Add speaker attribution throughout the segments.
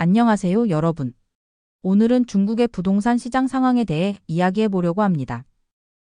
Speaker 1: 안녕하세요, 여러분. 오늘은 중국의 부동산 시장 상황에 대해 이야기해 보려고 합니다.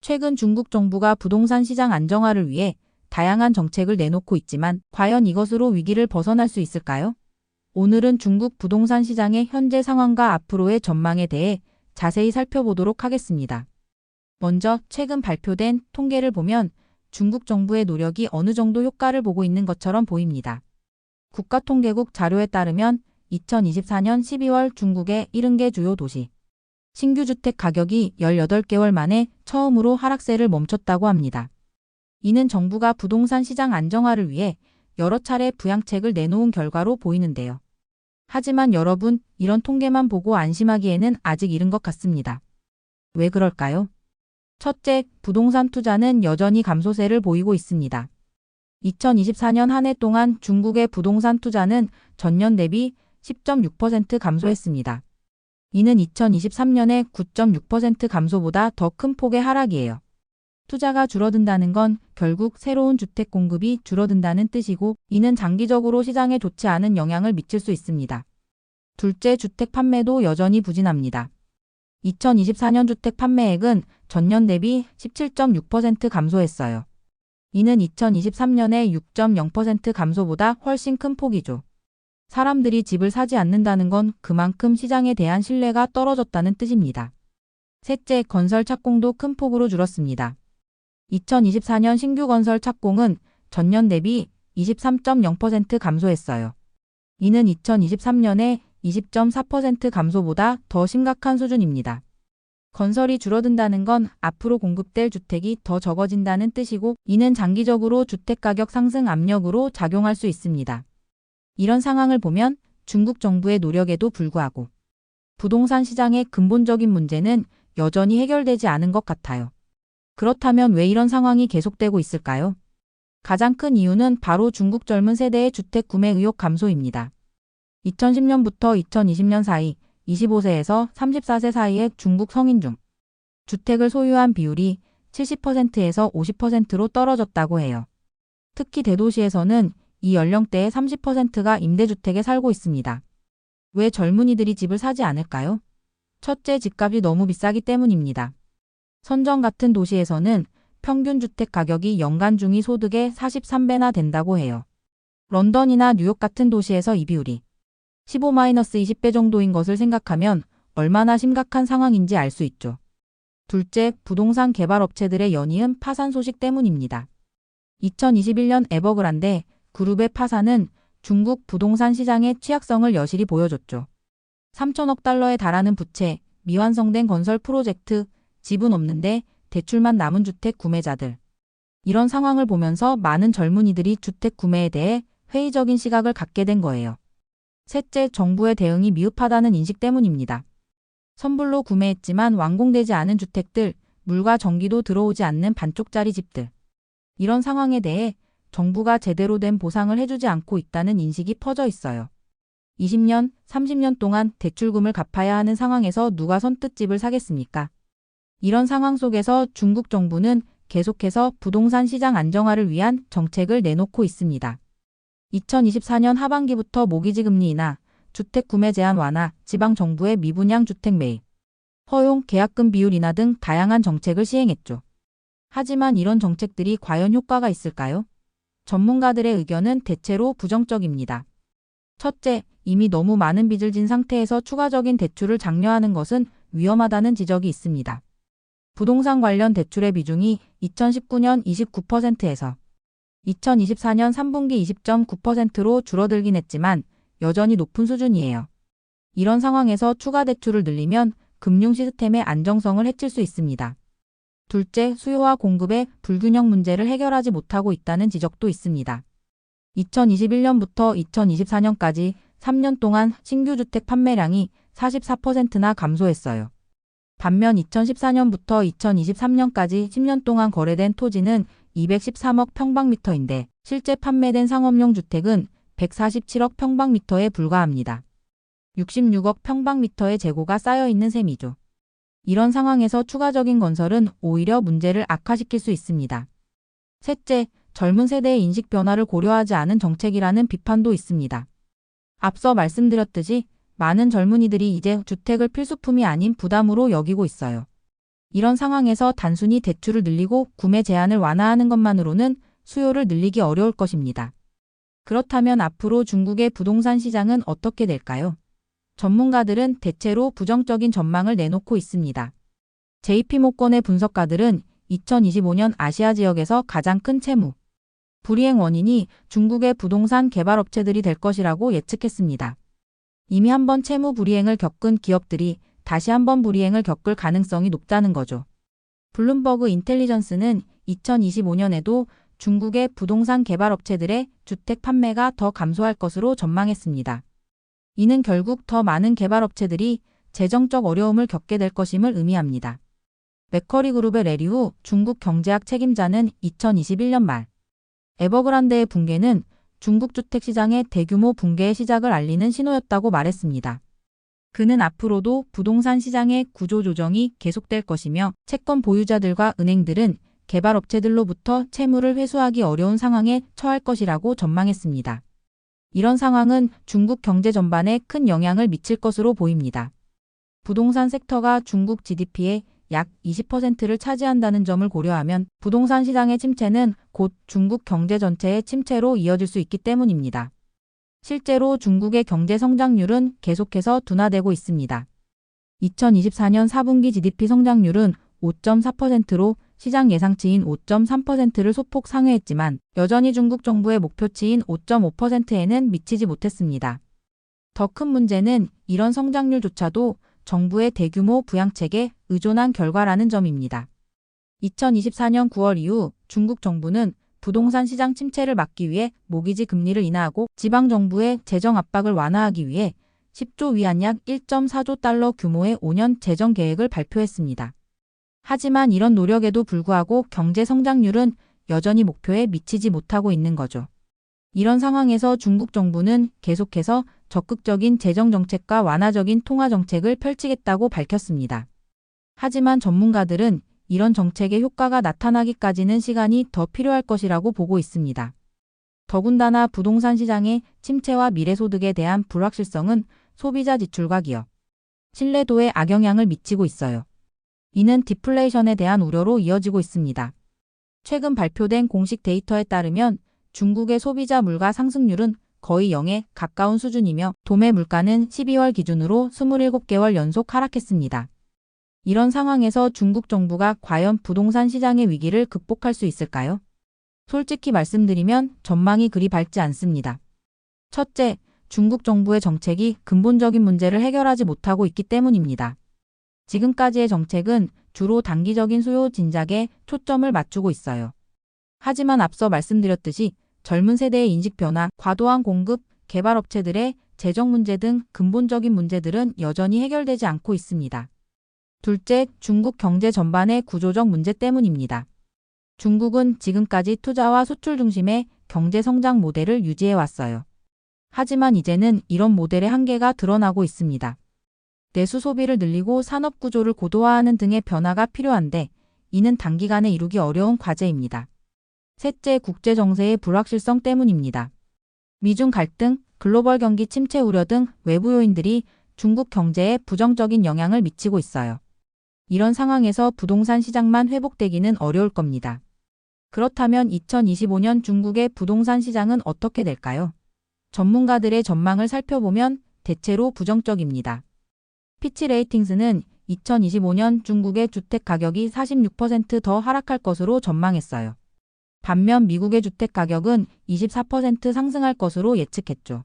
Speaker 1: 최근 중국 정부가 부동산 시장 안정화를 위해 다양한 정책을 내놓고 있지만 과연 이것으로 위기를 벗어날 수 있을까요? 오늘은 중국 부동산 시장의 현재 상황과 앞으로의 전망에 대해 자세히 살펴보도록 하겠습니다. 먼저 최근 발표된 통계를 보면 중국 정부의 노력이 어느 정도 효과를 보고 있는 것처럼 보입니다. 국가통계국 자료에 따르면 2024년 12월 중국의 70개 주요 도시 신규 주택 가격이 18개월 만에 처음으로 하락세를 멈췄다고 합니다. 이는 정부가 부동산 시장 안정화를 위해 여러 차례 부양책을 내놓은 결과로 보이는데요. 하지만 여러분, 이런 통계만 보고 안심하기에는 아직 이른 것 같습니다. 왜 그럴까요? 첫째, 부동산 투자는 여전히 감소세를 보이고 있습니다. 2024년 한 해 동안 중국의 부동산 투자는 전년 대비 10.6% 감소했습니다. 이는 2023년의 9.6% 감소보다 더 큰 폭의 하락이에요. 투자가 줄어든다는 건 결국 새로운 주택 공급이 줄어든다는 뜻이고, 이는 장기적으로 시장에 좋지 않은 영향을 미칠 수 있습니다. 둘째, 주택 판매도 여전히 부진합니다. 2024년 주택 판매액은 전년 대비 17.6% 감소했어요. 이는 2023년의 6.0% 감소보다 훨씬 큰 폭이죠. 사람들이 집을 사지 않는다는 건 그만큼 시장에 대한 신뢰가 떨어졌다는 뜻입니다. 셋째, 건설 착공도 큰 폭으로 줄었습니다. 2024년 신규 건설 착공은 전년 대비 23.0% 감소했어요. 이는 2023년의 20.4% 감소보다 더 심각한 수준입니다. 건설이 줄어든다는 건 앞으로 공급될 주택이 더 적어진다는 뜻이고, 이는 장기적으로 주택가격 상승 압력으로 작용할 수 있습니다. 이런 상황을 보면 중국 정부의 노력에도 불구하고 부동산 시장의 근본적인 문제는 여전히 해결되지 않은 것 같아요. 그렇다면 왜 이런 상황이 계속되고 있을까요? 가장 큰 이유는 바로 중국 젊은 세대의 주택 구매 의욕 감소입니다. 2010년부터 2020년 사이 25세에서 34세 사이의 중국 성인 중 주택을 소유한 비율이 70%에서 50%로 떨어졌다고 해요. 특히 대도시에서는 이 연령대의 30%가 임대주택에 살고 있습니다. 왜 젊은이들이 집을 사지 않을까요? 첫째, 집값이 너무 비싸기 때문입니다. 선전 같은 도시에서는 평균 주택 가격이 연간 중위 소득의 43배나 된다고 해요. 런던이나 뉴욕 같은 도시에서 이 비율이 15-20배 정도인 것을 생각하면 얼마나 심각한 상황인지 알 수 있죠. 둘째, 부동산 개발 업체들의 연이은 파산 소식 때문입니다. 2021년 에버그란데 그룹의 파산은 중국 부동산 시장의 취약성을 여실히 보여줬죠. 3천억 달러에 달하는 부채, 미완성된 건설 프로젝트, 집은 없는데 대출만 남은 주택 구매자들. 이런 상황을 보면서 많은 젊은이들이 주택 구매에 대해 회의적인 시각을 갖게 된 거예요. 셋째, 정부의 대응이 미흡하다는 인식 때문입니다. 선불로 구매했지만 완공되지 않은 주택들, 물과 전기도 들어오지 않는 반쪽짜리 집들. 이런 상황에 대해 정부가 제대로 된 보상을 해주지 않고 있다는 인식이 퍼져 있어요. 20년, 30년 동안 대출금을 갚아야 하는 상황에서 누가 선뜻 집을 사겠습니까? 이런 상황 속에서 중국 정부는 계속해서 부동산 시장 안정화를 위한 정책을 내놓고 있습니다. 2024년 하반기부터 모기지 금리 인하, 주택 구매 제한 완화, 지방 정부의 미분양 주택 매입, 허용 계약금 비율 인하 등 다양한 정책을 시행했죠. 하지만 이런 정책들이 과연 효과가 있을까요? 전문가들의 의견은 대체로 부정적입니다. 첫째, 이미 너무 많은 빚을 진 상태에서 추가적인 대출을 장려하는 것은 위험하다는 지적이 있습니다. 부동산 관련 대출의 비중이 2019년 29%에서 2024년 3분기 20.9%로 줄어들긴 했지만 여전히 높은 수준이에요. 이런 상황에서 추가 대출을 늘리면 금융 시스템의 안정성을 해칠 수 있습니다. 둘째, 수요와 공급의 불균형 문제를 해결하지 못하고 있다는 지적도 있습니다. 2021년부터 2024년까지 3년 동안 신규 주택 판매량이 44%나 감소했어요. 반면 2014년부터 2023년까지 10년 동안 거래된 토지는 213억 평방미터인데 실제 판매된 상업용 주택은 147억 평방미터에 불과합니다. 66억 평방미터의 재고가 쌓여있는 셈이죠. 이런 상황에서 추가적인 건설은 오히려 문제를 악화시킬 수 있습니다. 셋째, 젊은 세대의 인식 변화를 고려하지 않은 정책이라는 비판도 있습니다. 앞서 말씀드렸듯이 많은 젊은이들이 이제 주택을 필수품이 아닌 부담으로 여기고 있어요. 이런 상황에서 단순히 대출을 늘리고 구매 제한을 완화하는 것만으로는 수요를 늘리기 어려울 것입니다. 그렇다면 앞으로 중국의 부동산 시장은 어떻게 될까요? 전문가들은 대체로 부정적인 전망을 내놓고 있습니다. JP모건의 분석가들은 2025년 아시아 지역에서 가장 큰 채무 불이행 원인이 중국의 부동산 개발업체들이 될 것이라고 예측했습니다. 이미 한번 채무 불이행을 겪은 기업들이 다시 한번 불이행을 겪을 가능성이 높다는 거죠. 블룸버그 인텔리전스는 2025년에도 중국의 부동산 개발업체들의 주택 판매가 더 감소할 것으로 전망했습니다. 이는 결국 더 많은 개발업체들이 재정적 어려움을 겪게 될 것임을 의미합니다. 맥커리 그룹의 레리 후 중국 경제학 책임자는 2021년 말 에버그란데의 붕괴는 중국 주택시장의 대규모 붕괴의 시작을 알리는 신호였다고 말했습니다. 그는 앞으로도 부동산 시장의 구조조정이 계속될 것이며 채권 보유자들과 은행들은 개발업체들로부터 채무를 회수하기 어려운 상황에 처할 것이라고 전망했습니다. 이런 상황은 중국 경제 전반에 큰 영향을 미칠 것으로 보입니다. 부동산 섹터가 중국 GDP의 약 20%를 차지한다는 점을 고려하면 부동산 시장의 침체는 곧 중국 경제 전체의 침체로 이어질 수 있기 때문입니다. 실제로 중국의 경제 성장률은 계속해서 둔화되고 있습니다. 2024년 4분기 GDP 성장률은 5.4%로 시장 예상치인 5.3%를 소폭 상회했지만 여전히 중국 정부의 목표치인 5.5%에는 미치지 못했습니다. 더 큰 문제는 이런 성장률조차도 정부의 대규모 부양책에 의존한 결과라는 점입니다. 2024년 9월 이후 중국 정부는 부동산 시장 침체를 막기 위해 모기지 금리를 인하하고 지방정부의 재정 압박을 완화하기 위해 10조 위안 약 1.4조 달러 규모의 5년 재정 계획을 발표했습니다. 하지만 이런 노력에도 불구하고 경제 성장률은 여전히 목표에 미치지 못하고 있는 거죠. 이런 상황에서 중국 정부는 계속해서 적극적인 재정 정책과 완화적인 통화 정책을 펼치겠다고 밝혔습니다. 하지만 전문가들은 이런 정책의 효과가 나타나기까지는 시간이 더 필요할 것이라고 보고 있습니다. 더군다나 부동산 시장의 침체와 미래소득에 대한 불확실성은 소비자 지출과 기업 신뢰도에 악영향을 미치고 있어요. 이는 디플레이션에 대한 우려로 이어지고 있습니다. 최근 발표된 공식 데이터에 따르면 중국의 소비자 물가 상승률은 거의 0에 가까운 수준이며 도매 물가는 12월 기준으로 27개월 연속 하락했습니다. 이런 상황에서 중국 정부가 과연 부동산 시장의 위기를 극복할 수 있을까요? 솔직히 말씀드리면 전망이 그리 밝지 않습니다. 첫째, 중국 정부의 정책이 근본적인 문제를 해결하지 못하고 있기 때문입니다. 지금까지의 정책은 주로 단기적인 수요 진작에 초점을 맞추고 있어요. 하지만 앞서 말씀드렸듯이 젊은 세대의 인식 변화, 과도한 공급, 개발업체들의 재정 문제 등 근본적인 문제들은 여전히 해결되지 않고 있습니다. 둘째, 중국 경제 전반의 구조적 문제 때문입니다. 중국은 지금까지 투자와 수출 중심의 경제 성장 모델을 유지해 왔어요. 하지만 이제는 이런 모델의 한계가 드러나고 있습니다. 내수 소비를 늘리고 산업 구조를 고도화하는 등의 변화가 필요한데 이는 단기간에 이루기 어려운 과제입니다. 셋째, 국제 정세의 불확실성 때문입니다. 미중 갈등, 글로벌 경기 침체 우려 등 외부 요인들이 중국 경제에 부정적인 영향을 미치고 있어요. 이런 상황에서 부동산 시장만 회복되기는 어려울 겁니다. 그렇다면 2025년 중국의 부동산 시장은 어떻게 될까요? 전문가들의 전망을 살펴보면 대체로 부정적입니다. 피치 레이팅스는 2025년 중국의 주택 가격이 46% 더 하락할 것으로 전망했어요. 반면 미국의 주택 가격은 24% 상승할 것으로 예측했죠.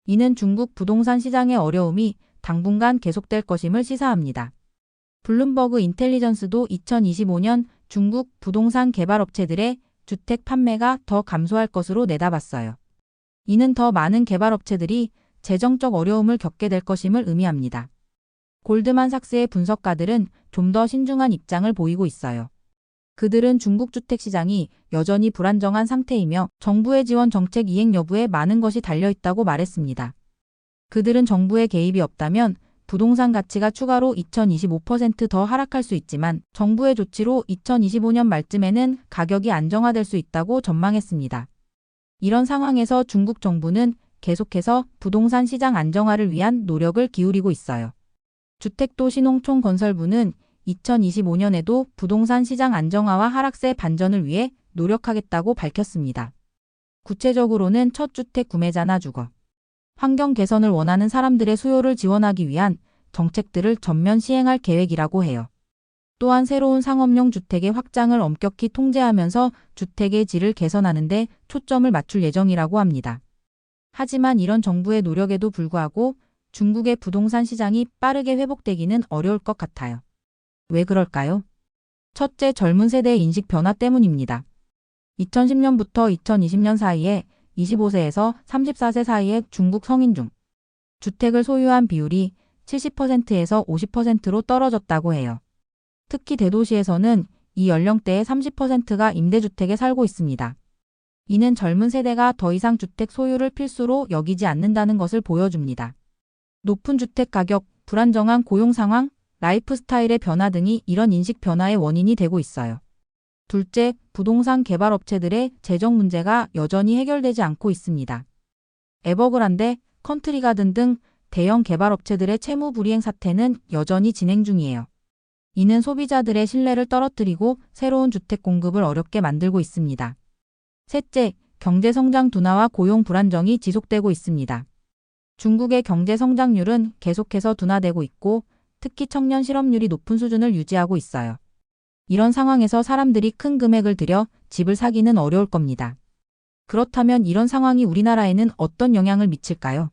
Speaker 1: 이는 중국 부동산 시장의 어려움이 당분간 계속될 것임을 시사합니다. 블룸버그 인텔리전스도 2025년 중국 부동산 개발업체들의 주택 판매가 더 감소할 것으로 내다봤어요. 이는 더 많은 개발업체들이 재정적 어려움을 겪게 될 것임을 의미합니다. 골드만삭스의 분석가들은 좀 더 신중한 입장을 보이고 있어요. 그들은 중국 주택시장이 여전히 불안정한 상태이며 정부의 지원 정책 이행 여부에 많은 것이 달려있다고 말했습니다. 그들은 정부의 개입이 없다면 부동산 가치가 추가로 2025% 더 하락할 수 있지만 정부의 조치로 2025년 말쯤에는 가격이 안정화될 수 있다고 전망했습니다. 이런 상황에서 중국 정부는 계속해서 부동산 시장 안정화를 위한 노력을 기울이고 있어요. 주택도시농촌건설부는 2025년에도 부동산 시장 안정화와 하락세 반전을 위해 노력하겠다고 밝혔습니다. 구체적으로는 첫 주택 구매자나 주거, 환경 개선을 원하는 사람들의 수요를 지원하기 위한 정책들을 전면 시행할 계획이라고 해요. 또한 새로운 상업용 주택의 확장을 엄격히 통제하면서 주택의 질을 개선하는 데 초점을 맞출 예정이라고 합니다. 하지만 이런 정부의 노력에도 불구하고 중국의 부동산 시장이 빠르게 회복되기는 어려울 것 같아요. 왜 그럴까요? 첫째, 젊은 세대의 인식 변화 때문입니다. 2010년부터 2020년 사이에 25세에서 34세 사이의 중국 성인 중 주택을 소유한 비율이 70%에서 50%로 떨어졌다고 해요. 특히 대도시에서는 이 연령대의 30%가 임대주택에 살고 있습니다. 이는 젊은 세대가 더 이상 주택 소유를 필수로 여기지 않는다는 것을 보여줍니다. 높은 주택 가격, 불안정한 고용 상황, 라이프 스타일의 변화 등이 이런 인식 변화의 원인이 되고 있어요. 둘째, 부동산 개발 업체들의 재정 문제가 여전히 해결되지 않고 있습니다. 에버그란데, 컨트리가든 등 대형 개발 업체들의 채무 불이행 사태는 여전히 진행 중이에요. 이는 소비자들의 신뢰를 떨어뜨리고 새로운 주택 공급을 어렵게 만들고 있습니다. 셋째, 경제 성장 둔화와 고용 불안정이 지속되고 있습니다. 중국의 경제 성장률은 계속해서 둔화되고 있고 특히 청년 실업률이 높은 수준을 유지하고 있어요. 이런 상황에서 사람들이 큰 금액을 들여 집을 사기는 어려울 겁니다. 그렇다면 이런 상황이 우리나라에는 어떤 영향을 미칠까요?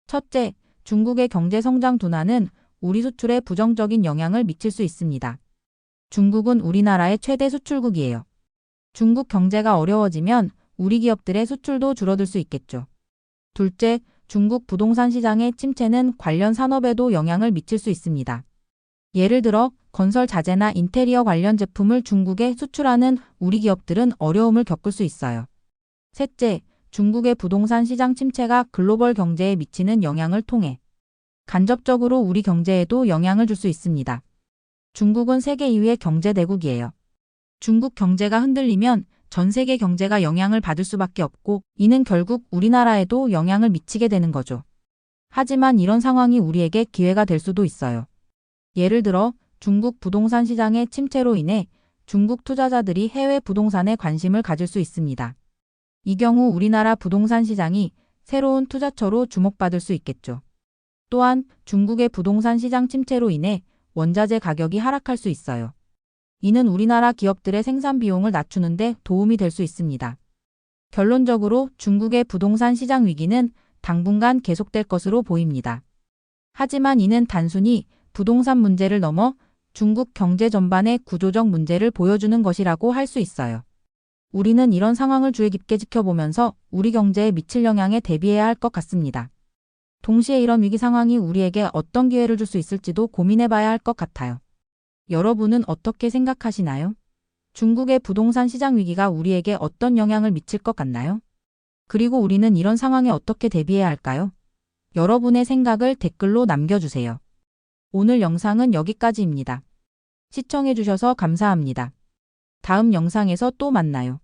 Speaker 1: 첫째, 중국의 경제 성장 둔화는 우리 수출에 부정적인 영향을 미칠 수 있습니다. 중국은 우리나라의 최대 수출국이에요. 중국 경제가 어려워지면 우리 기업들의 수출도 줄어들 수 있겠죠. 둘째, 중국 부동산 시장의 침체는 관련 산업에도 영향을 미칠 수 있습니다. 예를 들어 건설 자재나 인테리어 관련 제품을 중국에 수출하는 우리 기업들은 어려움을 겪을 수 있어요. 셋째, 중국의 부동산 시장 침체가 글로벌 경제에 미치는 영향을 통해 간접적으로 우리 경제에도 영향을 줄 수 있습니다. 중국은 세계 2위 경제 대국이에요. 중국 경제가 흔들리면 전 세계 경제가 영향을 받을 수밖에 없고 이는 결국 우리나라에도 영향을 미치게 되는 거죠. 하지만 이런 상황이 우리에게 기회가 될 수도 있어요. 예를 들어 중국 부동산 시장의 침체로 인해 중국 투자자들이 해외 부동산에 관심을 가질 수 있습니다. 이 경우 우리나라 부동산 시장이 새로운 투자처로 주목받을 수 있겠죠. 또한 중국의 부동산 시장 침체로 인해 원자재 가격이 하락할 수 있어요. 이는 우리나라 기업들의 생산 비용을 낮추는 데 도움이 될 수 있습니다. 결론적으로 중국의 부동산 시장 위기는 당분간 계속될 것으로 보입니다. 하지만 이는 단순히 부동산 문제를 넘어 중국 경제 전반의 구조적 문제를 보여주는 것이라고 할 수 있어요. 우리는 이런 상황을 주의 깊게 지켜보면서 우리 경제에 미칠 영향에 대비해야 할 것 같습니다. 동시에 이런 위기 상황이 우리에게 어떤 기회를 줄 수 있을지도 고민해봐야 할 것 같아요. 여러분은 어떻게 생각하시나요? 중국의 부동산 시장 위기가 우리에게 어떤 영향을 미칠 것 같나요? 그리고 우리는 이런 상황에 어떻게 대비해야 할까요? 여러분의 생각을 댓글로 남겨주세요. 오늘 영상은 여기까지입니다. 시청해주셔서 감사합니다. 다음 영상에서 또 만나요.